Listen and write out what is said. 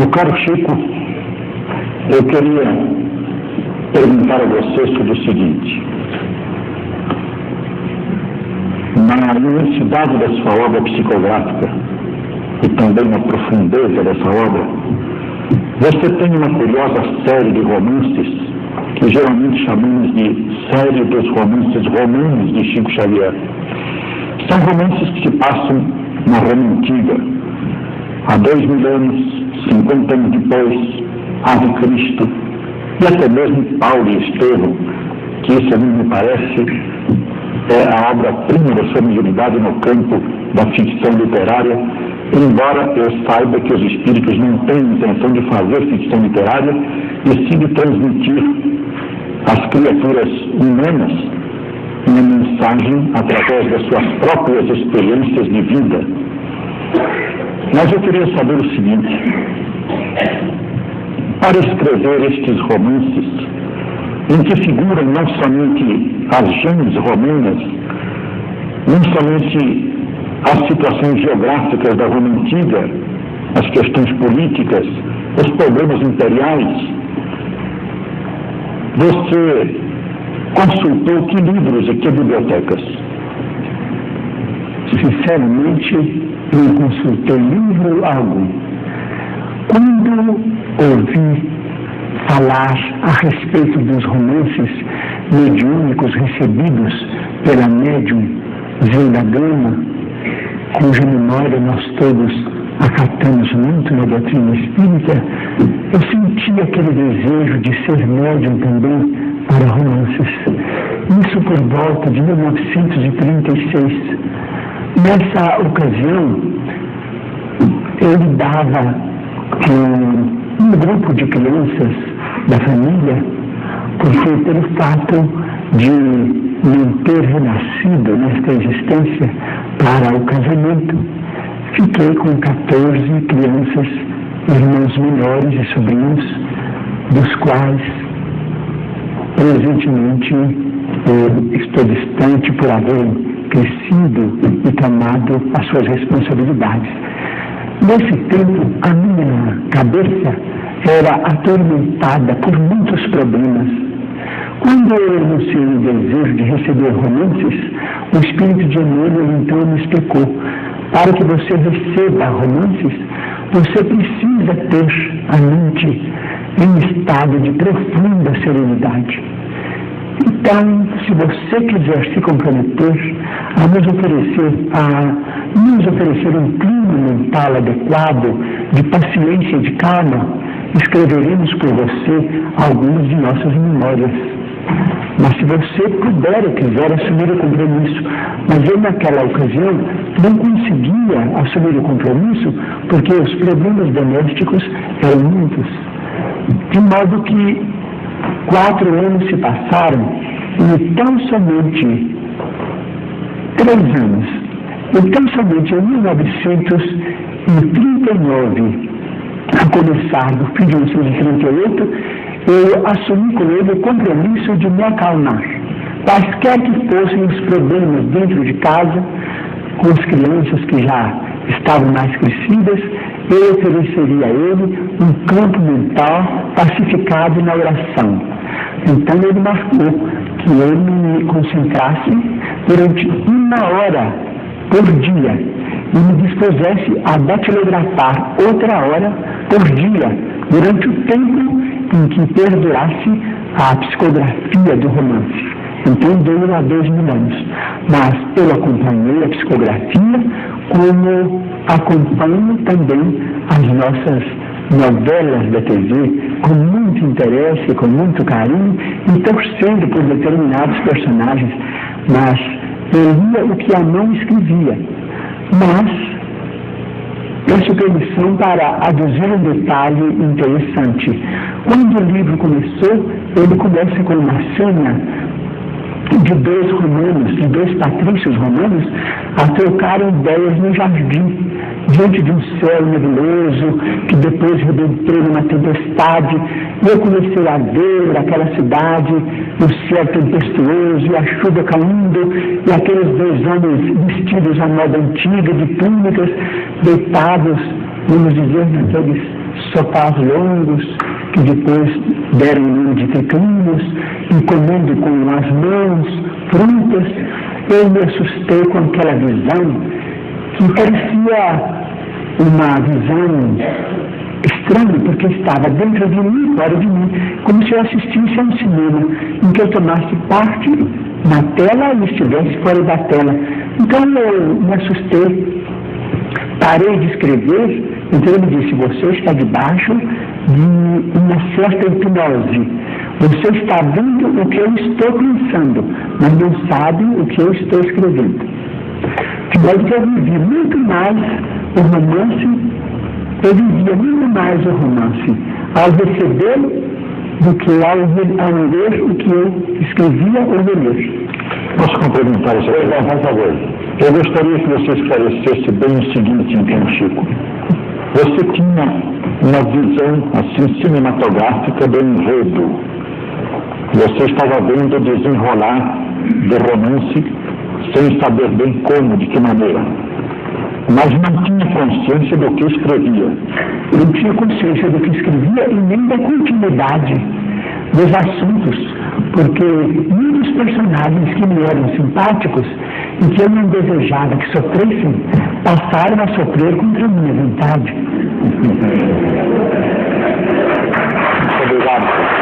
Meu caro Chico, eu queria perguntar a você sobre o seguinte. Na imensidade da sua obra psicográfica e também na profundeza dessa obra, você tem uma curiosa série de romances que geralmente chamamos de série dos romances romanos de Chico Xavier. São romances que se passam na Roma Antiga, há 2000 anos, 50 anos depois, Ave Cristo, e até mesmo Paulo e Estevão, que isso a mim me parece é a obra-prima da sua mediunidade no campo da ficção literária, embora eu saiba que os espíritos não têm intenção de fazer ficção literária e sim de transmitir às criaturas humanas uma mensagem através das suas próprias experiências de vida. Mas eu queria saber o seguinte: para escrever estes romances, em que figuram não somente as genes romanas, não somente as situações geográficas da Roma Antiga, as questões políticas, os problemas imperiais, você consultou que livros e que bibliotecas? Sinceramente, não consultei livro algum. Quando ouvi falar a respeito dos romances mediúnicos recebidos pela médium Zilda Gama, cuja memória nós todos acatamos muito na doutrina espírita, eu senti aquele desejo de ser médium também para romances. Isso por volta de 1936. Nessa ocasião, eu lidava com um grupo de crianças da família, porque pelo fato de não ter renascido nesta existência para o casamento, fiquei com 14 crianças, irmãos menores e sobrinhos, dos quais presentemente estou distante por haver crescido e tomado as suas responsabilidades. Nesse tempo, a minha cabeça era atormentada por muitos problemas. Quando eu anunciei o desejo de receber romances, o Espírito de Emmanuel então me explicou: para que você receba romances, você precisa ter a mente em estado de profunda serenidade. Então, se você quiser se comprometer a nos oferecer um clima mental adequado, de paciência e de calma, escreveremos por você algumas de nossas memórias. Mas se você puder ou quiser assumir o compromisso, mas eu naquela ocasião não conseguia assumir o compromisso porque os problemas domésticos eram muitos. De modo que 4 anos se passaram e tão somente 3 anos, e tão somente em 1939, a começar do fim de 1938, eu assumi com ele o compromisso de me acalmar. Quaisquer que fossem os problemas dentro de casa, com as crianças que já estavam mais crescidas, eu ofereceria a ele um campo mental pacificado na oração. Então ele marcou que eu me concentrasse durante 1 hora por dia e me dispusesse a datilografar outra hora por dia, durante o tempo em que perdurasse a psicografia do romance. Então deu a 2 mil anos. Mas eu acompanhei a psicografia como acompanho também as nossas novelas da TV, com muito interesse, com muito carinho, e torcendo por determinados personagens. Mas eu lia o que a mão escrevia. Mas peço permissão para aduzir um detalhe interessante. Quando o livro começou, ele começa com uma cena de 2 romanos, de 2 patrícios romanos, a trocar ideias no jardim, diante de um céu nebuloso, que depois rebentou numa tempestade. E eu comecei a ver aquela cidade, o céu tempestuoso, e a chuva caindo, e aqueles 2 homens vestidos à moda antiga, de túnicas, deitados, vamos dizer, naqueles sofás longos, que depois deram o nome de triclinos, e comendo com as mãos frutas. Eu me assustei com aquela visão, que parecia uma visão estranha, porque estava dentro de mim, fora de mim, como se eu assistisse a um cinema, em que eu tomasse parte na tela e estivesse fora da tela. Então eu me assustei, parei de escrever, então ele disse: você está debaixo de uma certa hipnose. Você está vendo o que eu estou pensando, mas não sabe o que eu estou escrevendo. De modo que eu vivi muito mais o romance, eu vivia muito mais o romance ao receber do que ao ler o que eu escrevia ou ler. Posso complementar isso aqui? Por favor. Eu gostaria que você esclarecesse bem o seguinte, então, Chico. Você tinha uma visão, assim, cinematográfica do enredo. Você estava vendo o desenrolar do romance sem saber bem como, de que maneira. Mas não tinha consciência do que escrevia. Não tinha consciência do que escrevia e nem da continuidade dos assuntos, porque muitos personagens que me eram simpáticos e que eu não desejava que sofressem, passaram a sofrer contra a minha vontade. Muito obrigado.